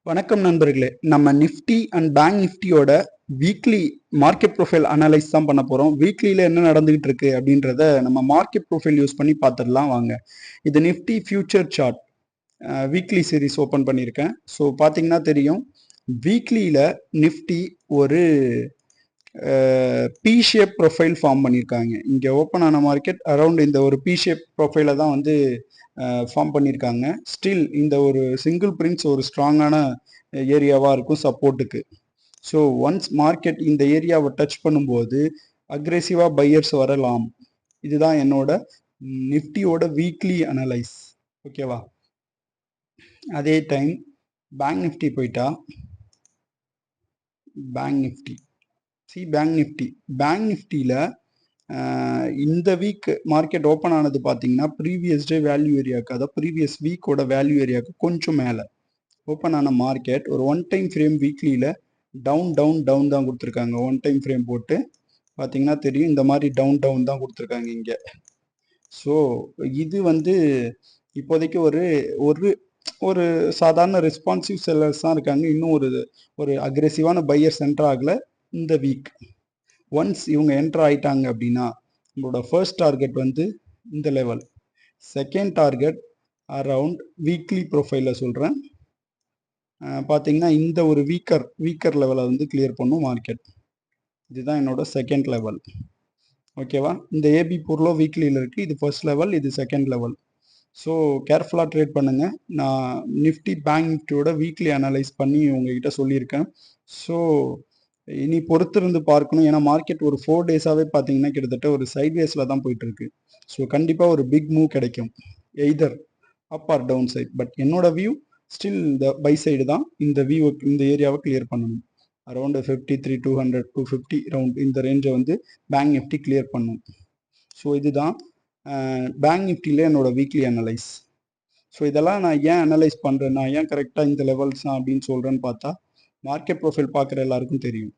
வணக்கம் நண்பர்களே. நம்ம நிஃப்டி அண்ட் பேங்க் நிஃப்டியோட வீக்லி மார்க்கெட் ப்ரொஃபைல் அனலைஸ் தான் பண்ண போறோம். வீக்லியில என்ன நடந்துகிட்டு இருக்கு அப்படின்றத நம்ம மார்க்கெட் ப்ரொஃபைல் யூஸ் பண்ணி பார்த்துடலாம் வாங்க. இது Nifty future chart weekly series open பண்ணியிருக்கேன். ஸோ பார்த்தீங்கன்னா தெரியும், வீக்லியில நிஃப்டி ஒரு பி ஷேப் ப்ரொஃபைல் ஃபார்ம் பண்ணியிருக்காங்க. இங்கே ஓப்பன் ஆன மார்க்கெட் அரௌண்ட் இந்த ஒரு பி ஷேப் ப்ரொஃபைலை தான் வந்து ஃபார்ம் பண்ணியிருக்காங்க. ஸ்டில் இந்த ஒரு சிங்கிள் பிரிண்ட்ஸ் ஒரு ஸ்ட்ராங்கான ஏரியாவாக இருக்கும் சப்போர்ட்டுக்கு. ஸோ ஒன்ஸ் மார்க்கெட் இந்த ஏரியாவை டச் பண்ணும்போது அக்ரெசிவாக பையர்ஸ் வரலாம். இதுதான் என்னோட நிஃப்டியோட வீக்லி அனலைஸ். ஓகேவா? அதே டைம் பேங்க் நிஃப்டி போயிட்டா, பேங்க் நிஃப்டியில் இந்த வீக் மார்க்கெட் ஓப்பன் ஆனது பார்த்தீங்கன்னா ப்ரீவியஸ் டே வேல்யூ ஏரியாவுக்கு, அதாவது ப்ரீவியஸ் வீக்கோட வேல்யூ ஏரியாவுக்கு கொஞ்சம் மேலே ஓப்பன் ஆன மார்க்கெட் ஒரு ஒன் டைம் ஃப்ரேம் வீக்லியில் டவுன் தான் கொடுத்துருக்காங்க. ஒன் டைம் ஃப்ரேம் போட்டு பார்த்தீங்கன்னா தெரியும், இந்த மாதிரி டவுன் தான் கொடுத்துருக்காங்க இங்கே. ஸோ இது வந்து இப்போதைக்கு ஒரு ஒரு ஒரு சாதாரண ரெஸ்பான்சிவ் செல்லர்ஸ் தான் இருக்காங்க. இன்னும் ஒரு அக்ரெசிவான பையர்ஸ் என்டர் ஆகலை இந்த வீக். ஒன்ஸ் இவங்க என்டர் ஆயிட்டாங்க அப்படின்னா உங்களோட ஃபர்ஸ்ட் டார்கெட் வந்து இந்த level, second target around weekly ப்ரொஃபைலில் சொல்கிறேன், பார்த்தீங்கன்னா இந்த ஒரு வீக்கர் லெவலை வந்து கிளியர் பண்ணும் மார்க்கெட். இதுதான் என்னோட செகண்ட் லெவல். ஓகேவா? இந்த ஏபி பொருளோ வீக்லியில் இருக்குது. இது ஃபர்ஸ்ட் லெவல், இது செகண்ட் லெவல். ஸோ கேர்ஃபுல்லாக ட்ரேட் பண்ணுங்கள். நான் நிஃப்டி பேங்க் நிஃப்டியோட வீக்லி அனலைஸ் பண்ணி உங்ககிட்ட சொல்லியிருக்கேன். ஸோ இனி பொறுத்திருந்து பார்க்கணும். ஏன்னா மார்க்கெட் ஒரு 4 டேஸாகவே பார்த்தீங்கன்னா கிட்டத்தட்ட ஒரு சைட்வேஸில் தான் போயிட்டுருக்கு. ஸோ கண்டிப்பாக ஒரு பிக் மூவ் கிடைக்கும், either up or down side. But என்னோட வியூ ஸ்டில் இந்த பை சைடு தான். இந்த ஏரியாவை கிளியர் பண்ணணும். அரௌண்ட் 53 200 250 ரவுண்ட் இந்த ரேஞ்சை வந்து பேங்க் நிஃப்டி கிளியர் பண்ணும். ஸோ இதுதான் பேங்க் நிஃப்டியில் என்னோட வீக்லி அனலைஸ். ஸோ இதெல்லாம் நான் ஏன் அனலைஸ் பண்ணுறேன், நான் ஏன் கரெக்டாக இந்த லெவல்ஸ் தான் அப்படின்னு சொல்கிறேன்னு பார்த்தா மார்க்கெட் ப்ரொஃபைல் பார்க்குற எல்லாருக்கும் தெரியும்.